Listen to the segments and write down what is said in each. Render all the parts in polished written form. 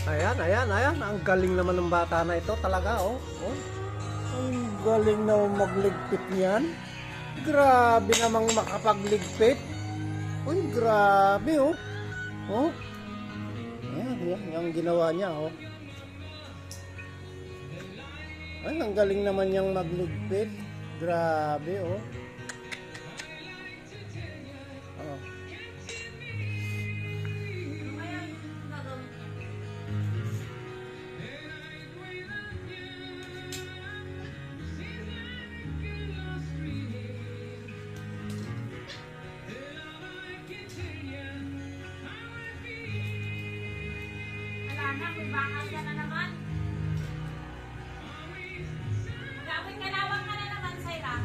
Ayan, ayan, ayan. Ang galing naman ng bata na ito talaga, oh. Oh. Ang galing na magligpit niyan. Grabe namang makapagligpit. Uy, grabe, oh. Oh. Ayan, yan, yung ginawa niya, oh. Ay, ang galing naman niyang magligpit. Grabe, oh. Oh. Wala na, may bakal ka na naman. Gawin kalawang ka na naman, Sayra.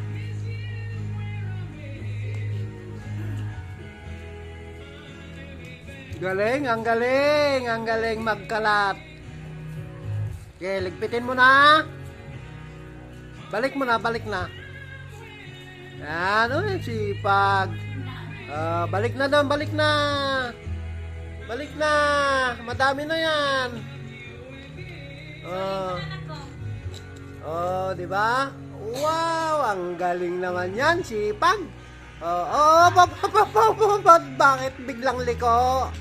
Galing, ang galing magkalat. Okay, ligpitin mo na. Balik mo na, balik na. Yan, uy, sipag. Balik na doon, balik na. Balik na. Madami na yan. Anak ko. Oh, di ba? Wow, ang galing naman yan, sipag. Oh, bakit biglang liko?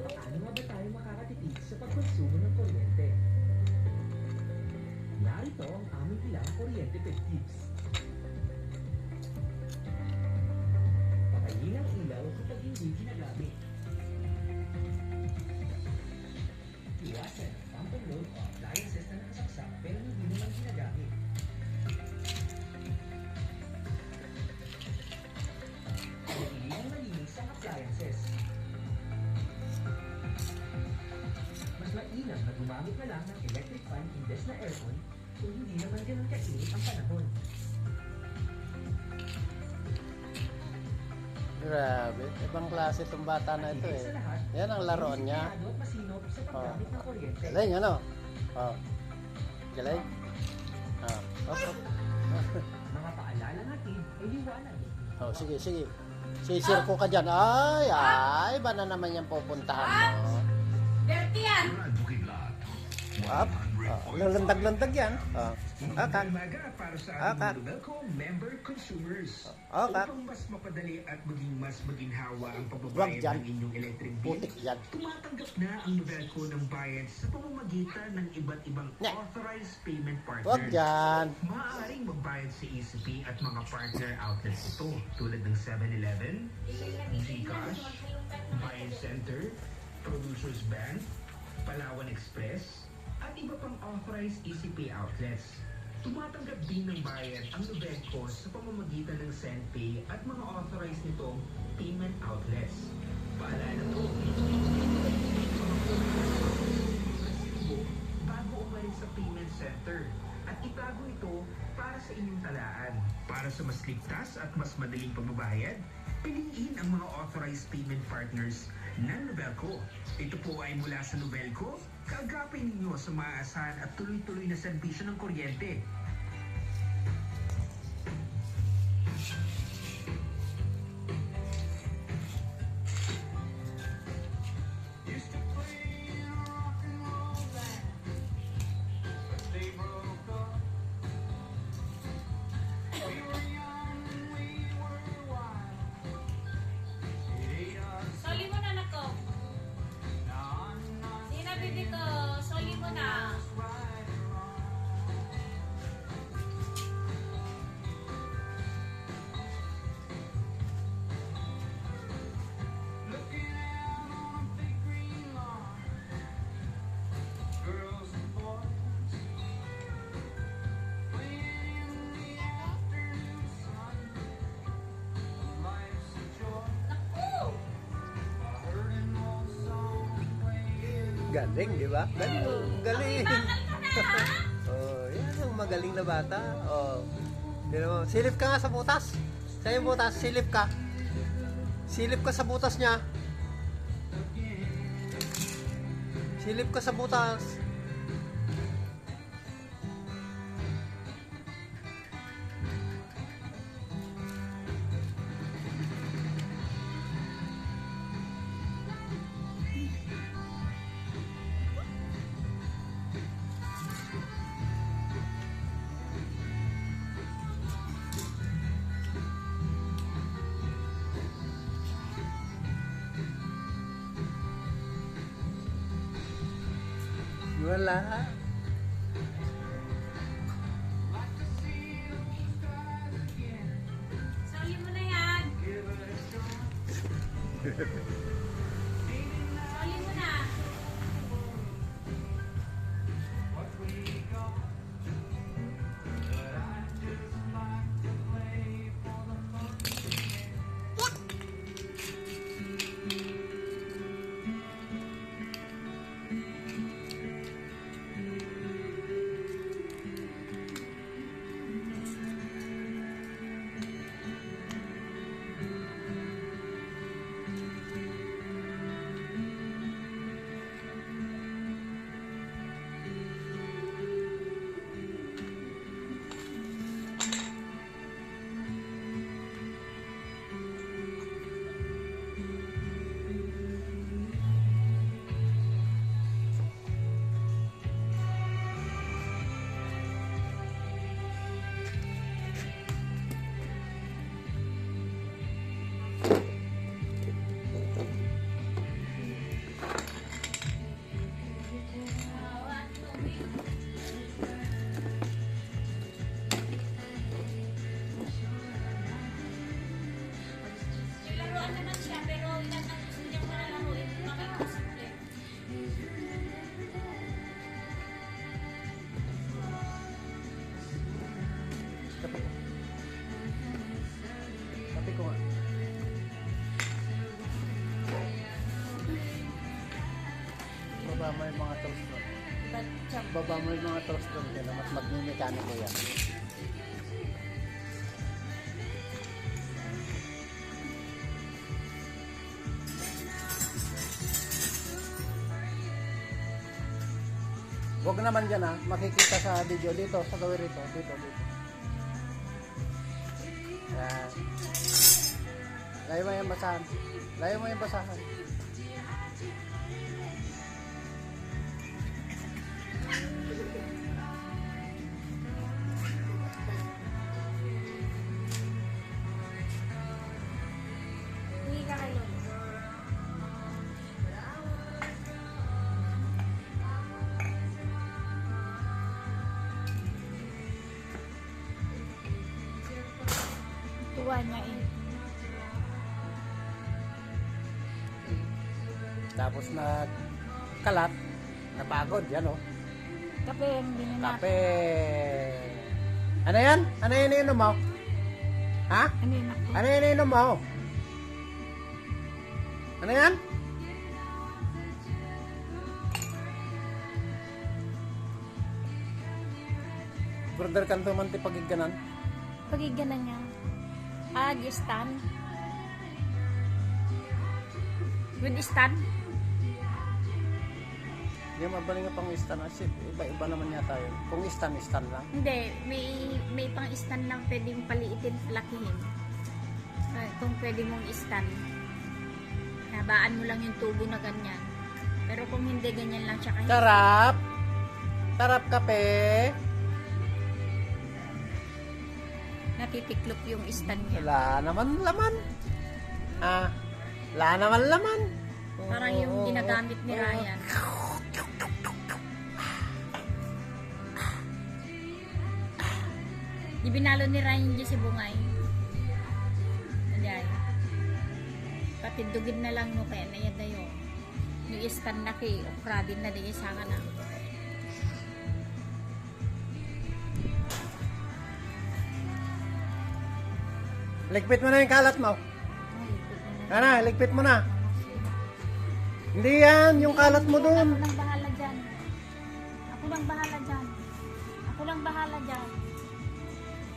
Paano nga ba tayo makakatipid sa pagkonsumo ng kuryente? Narito ang aming ilang kuryente tip tips. Patayin ang ilaw kapag hindi ginagamit. Iwasan ang pampanload o appliances na nakasaksak pero hindi naman ginagamit. Pagpili ang malinis ang appliances. Mas mainam na gumamit na lang ng electric fan imbes na aircon kung hindi naman ganun kainit ang panahon. Grabe, ibang klase itong bata na ito Higit eh. sa lahat, Yan ang laruan niya. delikado at masinop sa paggamit ng kuryente. Galing, ano? Oh. Galing. Oh. Mga paalala natin ay liwanag. Oh, sige, sige. Sisir ko ka dyan. Ay, ba na naman yung pupuntahan mo? Dirty yan. Up. Landag-landag yan. Akak. Umaga para sa Akak. ating Nobelco member consumers. Akak. Upang mas mapadali at mas maginhawa ang Wag pagbabayad dyan. ng inyong electric bill, Putik yan. tumatanggap na ang Nobelco ng bayad sa pamamagitan ng iba't ibang Nya. authorized payment Huwag partners. dyan. Maaaring magbayad sa ECP at mga partner outlets ito tulad ng 7-Eleven, GCash, Buy Center, Producers Bank, Palawan Express, at iba pang authorized ECP outlets. Tumatanggap din ng bayad ang Nobelco sa pamamagitan ng SendPay at mga authorized nitong payment outlets. Paalala to, bago umalis sa payment center at itago ito para sa inyong talaan. Para sa mas ligtas at mas madaling pagbabayad, piliin ang mga authorized payment partners ng Nobelco. Ito po ay mula sa Nobelco, kaagapay ninyo sa maasahan at tuloy-tuloy na serbisyo ng kuryente. Soli mo na, anak ko. ate dito. Soli mo na. Naku! Galing, di ba? Galing. Galing. Bakal ka na, ha? Oh, yan ang magaling na bata. Oh. Di mo, silip ka nga sa butas. Sa yung butas, silip ka. Silip ka sa butas niya. Silip ka sa butas. Wala. Soli mo na yan. Soli mo na. Laruan naman siya, pero ilan ang gusto niya malalaruin. Makikausap din. Sabi ko nga. Baba mo yung mga toast doon. Baba mo yung mga toast doon. Kaya mas magmimikaniko yan. Huwag naman dyan ha. Makikita sa video. Dito, sa gawin rito. Dito. Yan. Layo mo yung basahan. Layo mo yung basahan. Hindi ka kayo. Tuwa niya eh. Tapos na kalat. Napagod. Yan o. Kape ang binili natin. Kape. Ano yan? Ano yan ininom mo? Ha? Ano yun ako? Ano yan ininom mo? Ano yan? Brother kanto man ti pagigganan. Pagiganan niya. Di stand. With stand? Hindi mabaling nga pang stand. Iba-iba naman yata yun. Kung stand lang. Hindi. May pang stand lang pwedeng paliitin, lakihin. Kung pwede mong stand. Habaan mo lang yung tubo na ganyan. Pero kung hindi, ganyan lang siya kahit. Sarap! Sarap kape! Natitiklop yung stand niya. Wala naman laman. Wala naman laman. Parang yung Oo, ginagamit ni oo. Ryan. Di binalo ni Ryan di si Bungay. Aday. Patidugid na lang no kaya na dayo. Ni istan na kayokrabin na di isa ka na. Ligpit mo na yung kalat mo. Ano, ligpit mo na. Hindi yan, yung kalat mo dun. Ako lang bahala dyan. Ako lang bahala dyan. Ako lang bahala dyan.